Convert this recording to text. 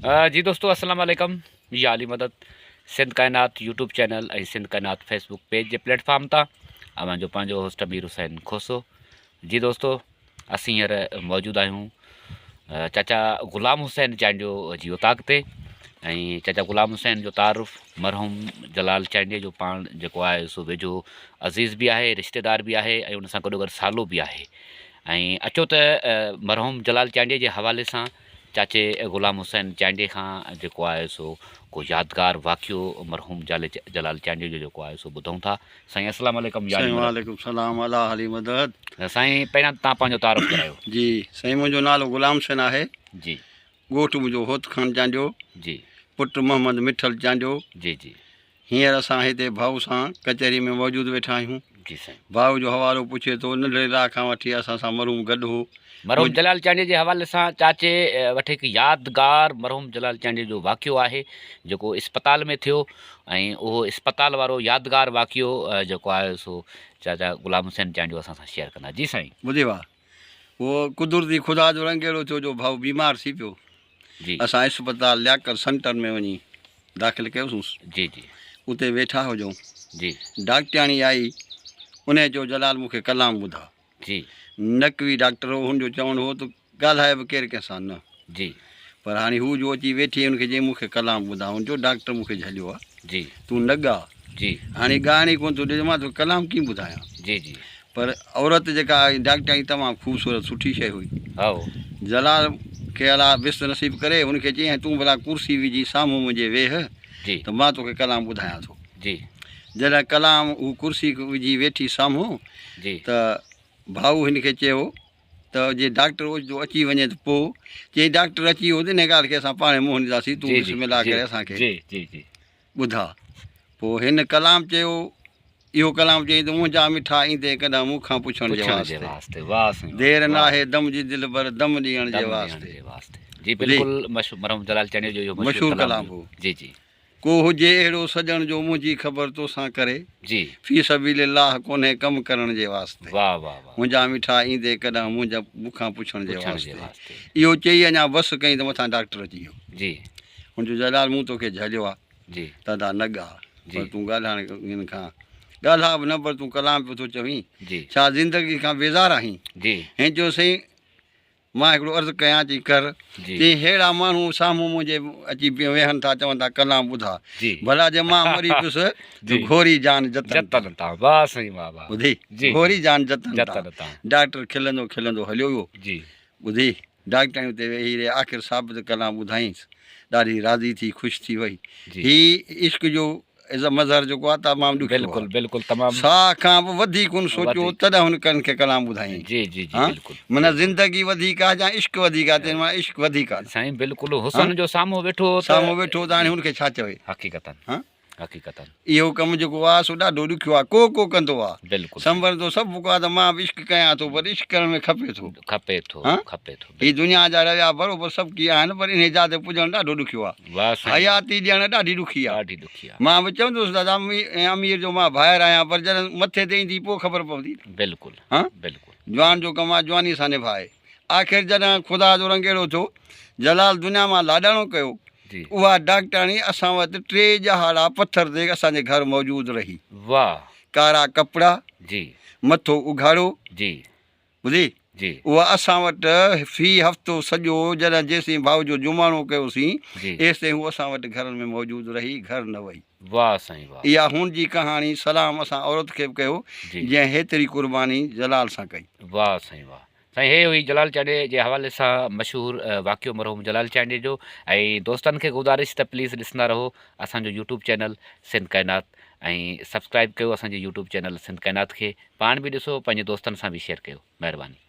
जी दोस्तों अस्सलाम वालेकुम। या अली मदद सिंध कायनात यूट्यूब चैनल ऐं सिंध कायनात फेसबुक पेज जे प्लेटफॉर्म तां अवां जो पंहिंजो होस्ट अमीर हुसैन खोसो। जी दोस्तों असीं हींअर मौजूदु आहियूं चाचा ग़ुलाम हुसैन चांडियो जी उताक ते। ऐं चाचा ग़ुलाम हुसैन जो तारुफ़ मरहूम जलाल चांडिया जो पाण जेको आहे सो वेझो अज़ीज़ बि आहे, रिश्तेदार बि आहे ऐं उन सां गॾो गॾु सालो बि आहे। ऐं अचो त मरहूम जलाल चांडिया जे हवाले सां चाचे ग़ुलाम हुसैन चांडिया खां जेको आहे सो को यादगार वाक़ियो मरहूम जलाल चांडिया जो जेको आहे सो ॿुधूं था। साईं अस्सलाम वालेकुम। या अली साईं मदद। वालेकुम सलाम अला हली मदद। साईं पहिरियां तव्हां पंहिंजो तारुफ़ करायो। जी साईं, मुंहिंजो नालो ग़ुलाम हुसैन आहे। जी ॻोठु मुंहिंजो होत खान चांडियो, जी पुटु मोहम्मद मिठल चांडियो। जी जी हींअर असां हिते भाऊ सां कचहरी में मौजूदु वेठा आहियूं। जी साईं। भाऊ जो हवालो पुछे थो, नंढड़े राह खां वठी असां सां मरहूम गॾु हो। मरहूम जलाल चांडिया जे हवाले सां चाचे वटि हिकु यादगार मरहूम जलाल चांडिया जो वाक़ियो आहे जेको इस्पताल में थियो। ऐं उहो इस्पताल वारो यादगार वाक़ियो जेको आहे सो चाचा ग़ुलाम हुसैन चांडियो असां सां शेयर कंदा। जी साईं। ॿुधे वाह, उहो कुदरती ख़ुदा जो रंग अहिड़ो थियो जो भाऊ बीमार थी पियो। जी असां इस्पताल लियाकत सेंटर में वञी दाख़िल कयोसीं। जी जी उते वेठा हुजऊं, जी डॉक्टराणी आई, उन जो जलाल मूंखे कलाम ॿुधा। जी नकवी डॉक्टर हो, हुनजो चवणो हो त ॻाल्हाए बि केरु कंहिंसां न। जी पर हाणे हू जो अची वेठी हुनखे चई मूंखे कलाम ॿुधा, हुनजो डॉक्टर मूंखे झलियो आहे, जी तूं न ॻाह। जी हाणे ॻाइणी कोन थो ॾिजे, मां तो कलाम कीअं ॿुधायां। जी जी पर औरत जेका डॉक्टराणी तमामु ख़ूबसूरत सुठी शइ हुई। हा जलाल खे अला विस्त नसीब करे हुनखे चई तूं भला कुर्सी विझी साम्हूं मुंहिंजे वेह जी त मां तोखे कलाम ॿुधायां थो। जी जॾहिं कलाम हू कुर्सी विझी वेठी साम्हूं जी त भाऊ हिनखे चयो त जे डॉक्टर जो अची वञे त पोइ चई डॉक्टर अची वियो त हिन ॻाल्हि खे असां पाण मुंहुं ॾींदासीं, तूं जी जी बिस्मिल्लाह जी करे असांखे जी जी जी ॿुधा। पोइ हिन कलाम चयो, इहो कलाम चई त मुंहिंजा मिठा ईंदे कॾहिं मूंखां पुछण जे वास्ते, वाह साईं देरि वाह। नाहे दम जी दिलि भर दम ॾियण जे वास्ते। जी बिल्कुलु मरहूम जलाल चांडिया जो इहो मशहूरु कलाम हो। जी जी को हुजे अहिड़ो सॼण जो मुंहिंजी ख़बर तोसां करे, जी फी सबीलिल्लाह कोन्हे कमु करण जे वास्ते। वाह वाह वाह। मुंहिंजा मिठा ईंदे कॾहिं मुंहिंजा मूंखां पुछण जे वास्ते। वास्ते इहो चई अञा बसि कई त मथां डॉक्टर अची वियो। जी हुनजो जलाल मूं तोखे झलियो आहे जी त दा न ॻाह, जी पर तूं ॻाल्हाइण हिन खां ॻाल्हा बि न, पर तूं कलाम पियो थो चवीं, जी छा ज़िंदगी खां बेज़ार आहीं। जी हिन चयो साईं मां हिकिड़ो अर्ज़ु कयां थी कर, जी चई अहिड़ा माण्हू साम्हूं मुंहिंजे अची वेहनि था, चवनि था कलाम ॿुधा, जी भला जे मां मरी पियुसि जी त घोरी जान जतन था। जतन था। वाह साईं वाह वाह। ॿुधी, जी घोरी जान जतन था। जतन था। डॉक्टर खिलंदो खिलंदो हलियो वियो। जी ॿुधी, डॉक्टराणी उते वेही रहे, आख़िर साबित कलाम ॿुधाईंसि, ॾाढी राज़ी थी, ख़ुशि थी वई। जी हीउ इश्क जो मज़हर जेको आहे तमामु ॾुखियो बिल्कुलु आहे। बिल्कुलु तमामु साह खां बि वधीक हुन सोचियो, वधीक। तॾहिं हुन कनि खे कलाम ॿुधाईं। जी जी जी हा, बिल्कुलु माना ज़िंदगी वधीक आहे या इश्क वधीक आहे, तंहिं मां इश्क वधीक आहे। साईं बिल्कुलु हुसन जो साम्हूं वेठो साम्हूं वेठो त हाणे हुनखे छा चवे। हक़ीक़तन हा, हक़ीक़तन इहो कमु जेको आहे सो ॾाढो ॾुखियो आहे, को कंदो आहे। बिल्कुलु संभलंदो सभु को आहे त मां बि इश्क कयां थो, पर इश्क करण में खपे थो। खपे थो हा? खपे थो। हीअ दुनिया जा रविया बराबरि सभु कीअं आहिनि, पर इन जा ते पुॼणु ॾाढो ॾुखियो आहे। वाह साईं हयाती ॾियणु ॾाढी ॾुखी आहे। ॾाढी ॾुखी आहे। मां बि चवंदुसि दादा अमीर जो मां ॿाहिरि आहियां, पर जॾहिं मथे ते ईंदी पोइ ख़बर पवंदी। बिल्कुलु हा, बिल्कुलु जवान जो कमु आहे, जवानी सां निभाए। आख़िर जॾहिं ख़ुदा जो रंग अहिड़ो थियो, जलाल दुनिया मां लाॾाणो कयो, जी उहा डॉक्टराणी असां वटि 3 ॼहाड़ा पथर ते असांजे घर मौजूदु रही। वाह। कारा कपिड़ा, जी मथो उघाड़ो। जी ॿुधी, जी उहा असां वटि फ़ी हफ़्तो सॼो जॾहिं जेसीं भाऊ जो जुमाणो कयोसीं, जी तेसिताईं हू असां वटि घरनि में मौजूदु रही, घर न वई। वाह साईं वाह। इहा हुनजी कहाणी सलाम असां औरत खे बि कयो, जी जंहिं हेतिरी क़ुर्बानी जलाल सां कई। वाह साईं वाह। साईं हे हुई जलाल चांडिया जे हवाले सां मशहूरु वाक़ियो मरहूम जलाल चांडिया जो। ऐं दोस्तनि खे गुज़ारिश त प्लीज़ ॾिसंदा रहो असांजो यूट्यूब चैनल सिंध कायनात, ऐं सब्सक्राइब कयो असांजे यूट्यूब चैनल सिंध कायनात खे। पाण बि ॾिसो, पंहिंजे दोस्तनि सां बि शेयर कयो। महिरबानी।